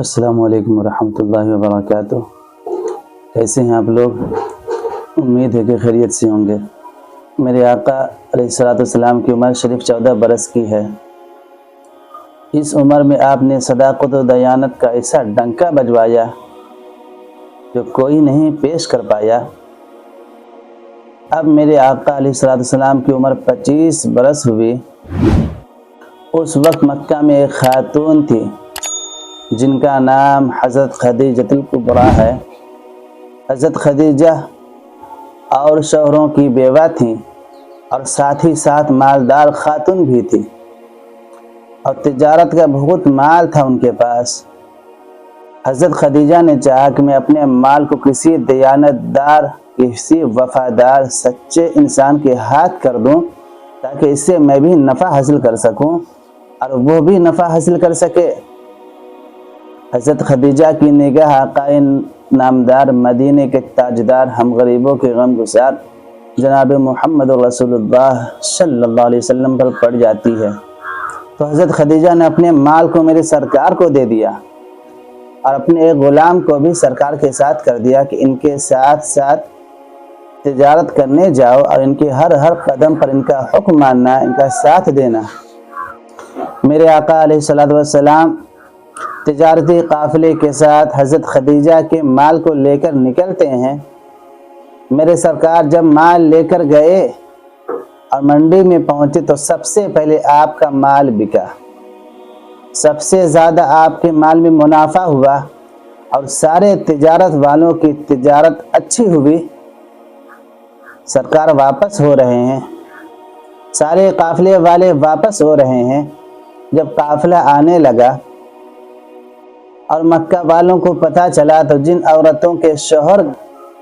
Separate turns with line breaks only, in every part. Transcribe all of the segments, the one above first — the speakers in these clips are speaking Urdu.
السلام علیکم ورحمۃ اللہ وبرکاتہ۔ کیسے ہیں آپ لوگ؟ امید ہے کہ خیریت سے ہوں گے۔ میرے آقا علیہ الصلوۃ والسلام کی عمر شریف 14 برس کی ہے۔ اس عمر میں آپ نے صداقت و دیانت کا ایسا ڈنکا بجوایا جو کوئی نہیں پیش کر پایا۔ اب میرے آقا علیہ الصلوۃ والسلام کی عمر 25 برس ہوئی۔ اس وقت مکہ میں ایک خاتون تھی جن کا نام حضرت خدیجۃ الکبریٰ ہے۔ حضرت خدیجہ اور شوہروں کی بیوہ تھیں اور ساتھ ہی ساتھ مالدار خاتون بھی تھی، اور تجارت کا بہت مال تھا ان کے پاس۔ حضرت خدیجہ نے چاہا کہ میں اپنے مال کو کسی دیانت دار، کسی وفادار سچے انسان کے ہاتھ کر دوں تاکہ اس سے میں بھی نفع حاصل کر سکوں اور وہ بھی نفع حاصل کر سکے۔ حضرت خدیجہ کی نگاہ آقا نامدار، مدینے کے تاجدار، ہم غریبوں کے غم گسار جناب محمد رسول اللہ صلی اللہ علیہ وسلم پر پڑ جاتی ہے، تو حضرت خدیجہ نے اپنے مال کو میرے سرکار کو دے دیا اور اپنے ایک غلام کو بھی سرکار کے ساتھ کر دیا کہ ان کے ساتھ ساتھ تجارت کرنے جاؤ اور ان کے ہر قدم پر ان کا حکم ماننا، ان کا ساتھ دینا۔ میرے آقا علیہ الصلوۃ والسلام تجارتی قافلے کے ساتھ حضرت خدیجہ کے مال کو لے کر نکلتے ہیں۔ میرے سرکار جب مال لے کر گئے اور منڈی میں پہنچے تو سب سے پہلے آپ کا مال بکا، سب سے زیادہ آپ کے مال میں منافع ہوا اور سارے تجارت والوں کی تجارت اچھی ہوئی۔ سرکار واپس ہو رہے ہیں، سارے قافلے والے واپس ہو رہے ہیں۔ جب قافلہ آنے لگا اور مکہ والوں کو پتہ چلا تو جن عورتوں کے شوہر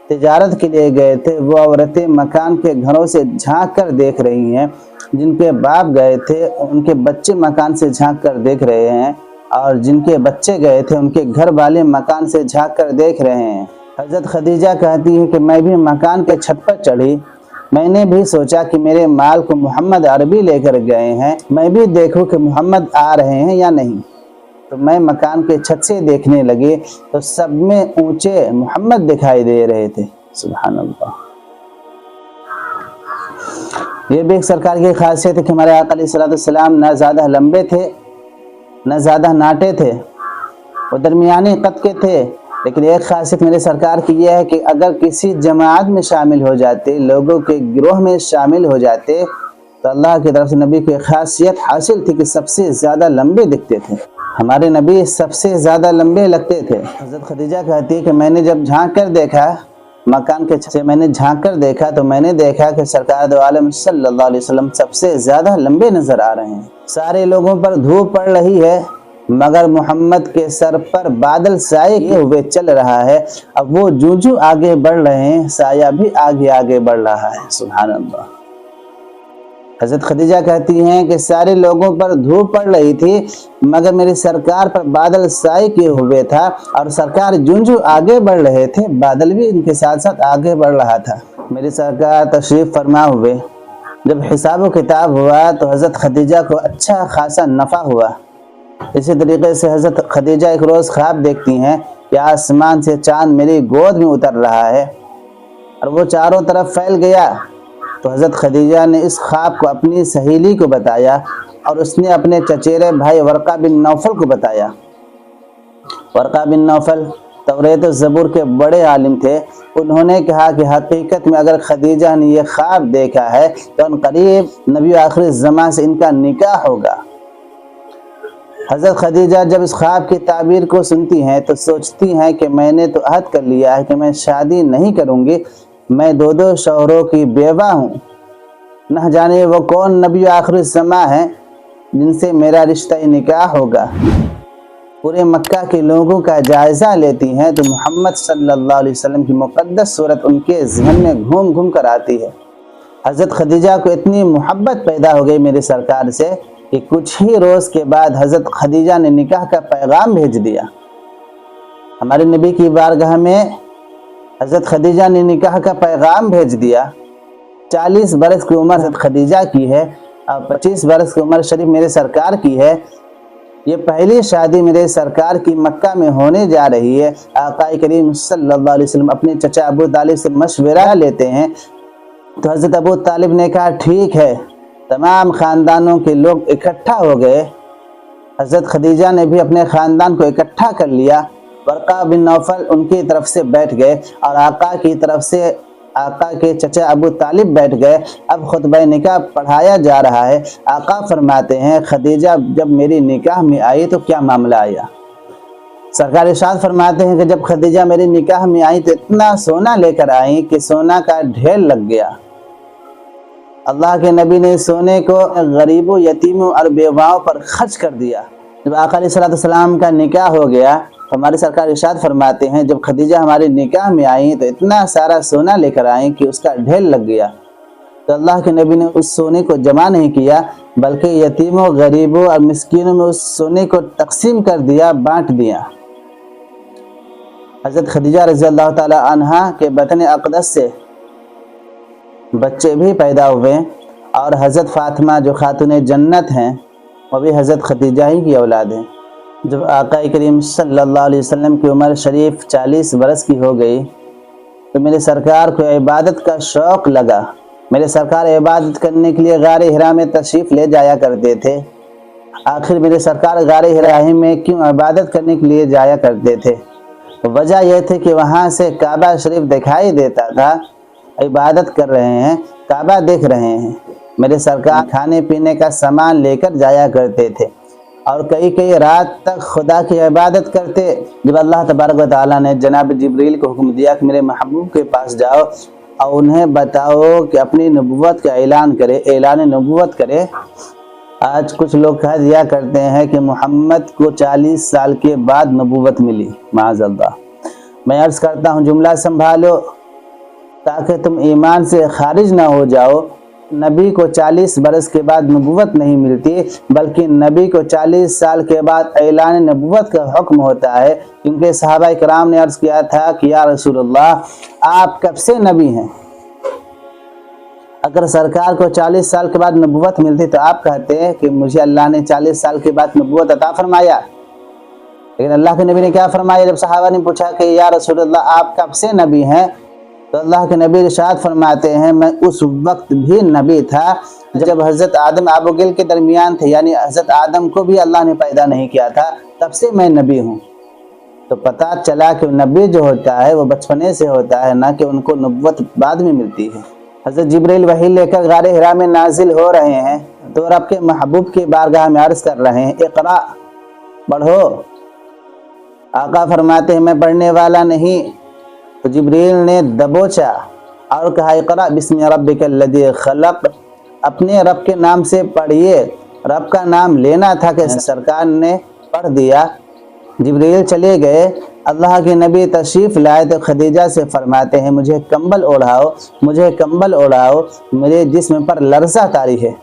تجارت کے لیے گئے تھے وہ عورتیں مکان کے گھروں سے جھانک کر دیکھ رہی ہیں، جن کے باپ گئے تھے ان کے بچے مکان سے جھانک کر دیکھ رہے ہیں، اور جن کے بچے گئے تھے ان کے گھر والے مکان سے جھانک کر دیکھ رہے ہیں۔ حضرت خدیجہ کہتی ہے کہ میں بھی مکان کے چھت پر چڑھی، میں نے بھی سوچا کہ میرے مال کو محمد عربی لے کر گئے ہیں، میں بھی دیکھوں کہ محمد آ رہے ہیں یا نہیں۔ تو میں مکان کے چھت سے دیکھنے لگے تو سب میں اونچے محمد دکھائی دے رہے تھے۔ سبحان اللہ۔ یہ بھی ایک سرکار کی خاصیت ہے کہ ہمارے آقا علیہ الصلوۃ والسلام نہ زیادہ لمبے تھے نہ زیادہ ناٹے تھے، وہ درمیانی قد کے تھے۔ لیکن ایک خاصیت میرے سرکار کی یہ ہے کہ اگر کسی جماعت میں شامل ہو جاتے، لوگوں کے گروہ میں شامل ہو جاتے، تو اللہ کی طرف سے نبی کو ایک خاصیت حاصل تھی کہ سب سے زیادہ لمبے دکھتے تھے۔ ہمارے نبی سب سے زیادہ لمبے لگتے تھے۔ حضرت خدیجہ کہتی ہے کہ میں نے جب جھانک کر دیکھا، مکان کے چھت سے میں نے جھانک کر دیکھا تو میں نے دیکھا کہ سرکار دو عالم صلی اللہ علیہ وسلم سب سے زیادہ لمبے نظر آ رہے ہیں۔ سارے لوگوں پر دھوپ پڑ رہی ہے مگر محمد کے سر پر بادل سائے کیے ہوئے چل رہا ہے، اب وہ جو آگے بڑھ رہے ہیں سایہ بھی آگے بڑھ رہا ہے۔ سبحان اللہ۔ حضرت خدیجہ کہتی ہیں کہ سارے لوگوں پر دھوپ پڑ رہی تھی مگر میرے سرکار پر بادل سائے کیے ہوئے تھا، اور سرکار جو آگے بڑھ رہے تھے بادل بھی ان کے ساتھ ساتھ آگے بڑھ رہا تھا۔ میرے سرکار تشریف فرما ہوئے، جب حساب و کتاب ہوا تو حضرت خدیجہ کو اچھا خاصا نفع ہوا۔ اسی طریقے سے حضرت خدیجہ ایک روز خواب دیکھتی ہیں کہ آسمان سے چاند میری گود میں اتر رہا ہے اور وہ چاروں طرف پھیل گیا۔ تو حضرت خدیجہ نے اس خواب کو اپنی سہیلی کو بتایا اور اس نے اپنے چچیرے بھائی ورقہ بن نوفل کو بتایا۔ ورقہ بن نوفل توریت و زبور کے بڑے عالم تھے۔ انہوں نے کہا کہ حقیقت میں اگر خدیجہ نے یہ خواب دیکھا ہے تو ان قریب نبی آخر زمان سے ان کا نکاح ہوگا۔ حضرت خدیجہ جب اس خواب کی تعبیر کو سنتی ہیں تو سوچتی ہیں کہ میں نے تو عہد کر لیا ہے کہ میں شادی نہیں کروں گی، میں دو شوہروں کی بیوہ ہوں، نہ جانے وہ کون نبی آخر الزماں ہیں جن سے میرا رشتہ نکاح ہوگا۔ پورے مکہ کے لوگوں کا جائزہ لیتی ہیں تو محمد صلی اللہ علیہ وسلم کی مقدس صورت ان کے ذہن میں گھوم کر آتی ہے۔ حضرت خدیجہ کو اتنی محبت پیدا ہو گئی میرے سرکار سے کہ کچھ ہی روز کے بعد حضرت خدیجہ نے نکاح کا پیغام بھیج دیا۔ ہمارے نبی کی بارگاہ میں حضرت خدیجہ نے نکاح کا پیغام بھیج دیا۔ 40 برس کی عمر حضرت خدیجہ کی ہے اور 25 برس کی عمر شریف میرے سرکار کی ہے۔ یہ پہلی شادی میرے سرکار کی مکہ میں ہونے جا رہی ہے۔ آقا کریم صلی اللہ علیہ وسلم اپنے چچا ابو طالب سے مشورہ لیتے ہیں تو حضرت ابو طالب نے کہا ٹھیک ہے۔ تمام خاندانوں کے لوگ اکٹھا ہو گئے۔ حضرت خدیجہ نے بھی اپنے خاندان کو اکٹھا کر لیا۔ ورقہ بن نوفل ان کی طرف سے بیٹھ گئے اور آقا کی طرف سے آقا کے چچا ابو طالب بیٹھ گئے۔ اب خطبہ نکاح پڑھایا جا رہا ہے۔ آقا فرماتے ہیں خدیجہ جب میری نکاح میں آئی تو کیا معاملہ آیا؟ سرکار ارشاد فرماتے ہیں کہ جب خدیجہ میری نکاح میں آئی تو اتنا سونا لے کر آئی کہ سونا کا ڈھیر لگ گیا۔ اللہ کے نبی نے سونے کو غریبوں، یتیموں اور بیواؤں پر خرچ کر دیا۔ جب آقا علیہ السلام کا نکاح ہو گیا، ہمارے سرکار ارشاد فرماتے ہیں جب خدیجہ ہماری نکاح میں آئیں تو اتنا سارا سونا لے کر آئیں کہ اس کا ڈھیر لگ گیا۔ تو اللہ کے نبی نے اس سونے کو جمع نہیں کیا بلکہ یتیموں، غریبوں اور مسکینوں میں اس سونے کو تقسیم کر دیا، بانٹ دیا۔ حضرت خدیجہ رضی اللہ تعالی عنہا کے بطن اقدس سے بچے بھی پیدا ہوئے اور حضرت فاطمہ جو خاتون جنت ہیں وہ بھی حضرت خدیجہ ہی کی اولاد ہیں۔ جب آقا کریم صلی اللہ علیہ وسلم کی عمر شریف 40 برس کی ہو گئی تو میرے سرکار کو عبادت کا شوق لگا۔ میرے سرکار عبادت کرنے کے لیے غار حرا میں تشریف لے جایا کرتے تھے۔ آخر میرے سرکار غار حرا میں کیوں عبادت کرنے کے لیے جایا کرتے تھے؟ وجہ یہ تھی کہ وہاں سے کعبہ شریف دکھائی دیتا تھا۔ عبادت کر رہے ہیں، کعبہ دیکھ رہے ہیں۔ میرے سرکار کھانے پینے کا سامان لے کر جایا کرتے تھے اور کئی رات تک خدا کی عبادت کرتے۔ جب اللہ تبارک و تعالیٰ نے جناب جبریل کو حکم دیا کہ میرے محبوب کے پاس جاؤ اور انہیں بتاؤ کہ اپنی نبوت کا اعلان نبوت کرے۔ آج کچھ لوگ کہہ دیا کرتے ہیں کہ محمد کو 40 سال کے بعد نبوت ملی، معاذ اللہ۔ میں عرض کرتا ہوں جملہ سنبھالو تاکہ تم ایمان سے خارج نہ ہو جاؤ۔ نبی کو 40 برس کے بعد نبوت نہیں ملتی بلکہ نبی کو 40 سال کے بعد اعلان نبوت کا حکم ہوتا ہے، کیونکہ صحابہ کرام نے عرض کیا تھا کہ یا رسول اللہ آپ کب سے نبی ہیں؟ اگر سرکار کو 40 سال کے بعد نبوت ملتی تو آپ کہتے ہیں کہ مجھے اللہ نے 40 سال کے بعد نبوت عطا فرمایا، لیکن اللہ کے نبی نے کیا فرمایا؟ جب صحابہ نے پوچھا کہ یا رسول اللہ آپ کب سے نبی ہیں تو اللہ کے نبی ارشاد فرماتے ہیں میں اس وقت بھی نبی تھا جب حضرت آدم آب و گل کے درمیان تھے، یعنی حضرت آدم کو بھی اللہ نے پیدا نہیں کیا تھا، تب سے میں نبی ہوں۔ تو پتہ چلا کہ نبی جو ہوتا ہے وہ بچپنے سے ہوتا ہے، نہ کہ ان کو نبوت بعد میں ملتی ہے۔ حضرت جبریل وحی لے کر غار حرا میں نازل ہو رہے ہیں تو رب کے محبوب کی بارگاہ میں عرض کر رہے ہیں اقرا، پڑھو۔ آقا فرماتے ہیں میں پڑھنے والا نہیں، تو جبریل نے دبوچا اور کہا اقرا بسم ربک الذی خلق، اپنے رب کے نام سے پڑھیے۔ رب کا نام لینا تھا کہ سرکار نے پڑھ دیا۔ جبریل چلے گئے، اللہ کے نبی تشریف لائے تو خدیجہ سے فرماتے ہیں مجھے کمبل اوڑھاؤ، مجھے کمبل اوڑھاؤ، میرے جسم پر لرزہ طاری ہے۔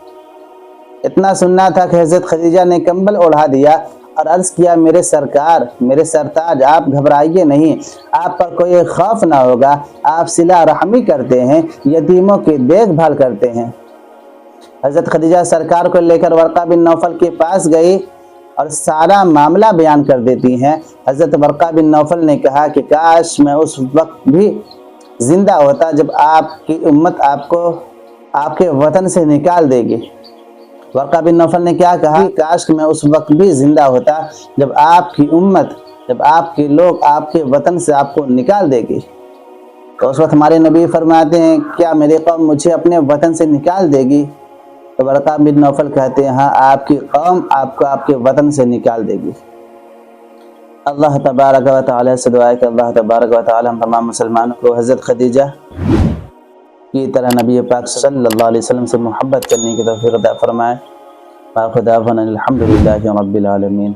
اتنا سننا تھا کہ حضرت خدیجہ نے کمبل اوڑھا دیا اور عرض کیا میرے سرکار، میرے سرتاج آپ گھبرائیے نہیں، آپ پر کوئی خوف نہ ہوگا، آپ صلہ رحمی کرتے ہیں، یتیموں کی دیکھ بھال کرتے ہیں۔ حضرت خدیجہ سرکار کو لے کر ورقہ بن نوفل کے پاس گئی اور سارا معاملہ بیان کر دیتی ہیں۔ حضرت ورقہ بن نوفل نے کہا کہ کاش میں اس وقت بھی زندہ ہوتا جب آپ کی امت آپ کو آپ کے وطن سے نکال دے گی۔ ورقہ بن نوفل نے کیا کہا؟ کاش کہ میں اس وقت بھی زندہ ہوتا جب آپ کی امت، جب آپ کے لوگ آپ کے وطن سے آپ کو نکال دے گی۔ تو اس وقت ہمارے نبی فرماتے ہیں کیا میری قوم مجھے اپنے وطن سے نکال دے گی؟ تو ورقہ بن نوفل کہتے ہیں ہاں آپ کی قوم آپ کو آپ کے وطن سے نکال دے گی۔ اللہ تبارک و تعالی سے دعا ہے کہ اللہ تبارک و تعالی ہم تمام مسلمانوں کو حضرت خدیجہ کی طرح نبی پاک صلی اللہ علیہ وسلم سے محبت کرنے کی توفیق عطا فرمائے۔ وآخر دعوانا الحمدللہ رب العالمین۔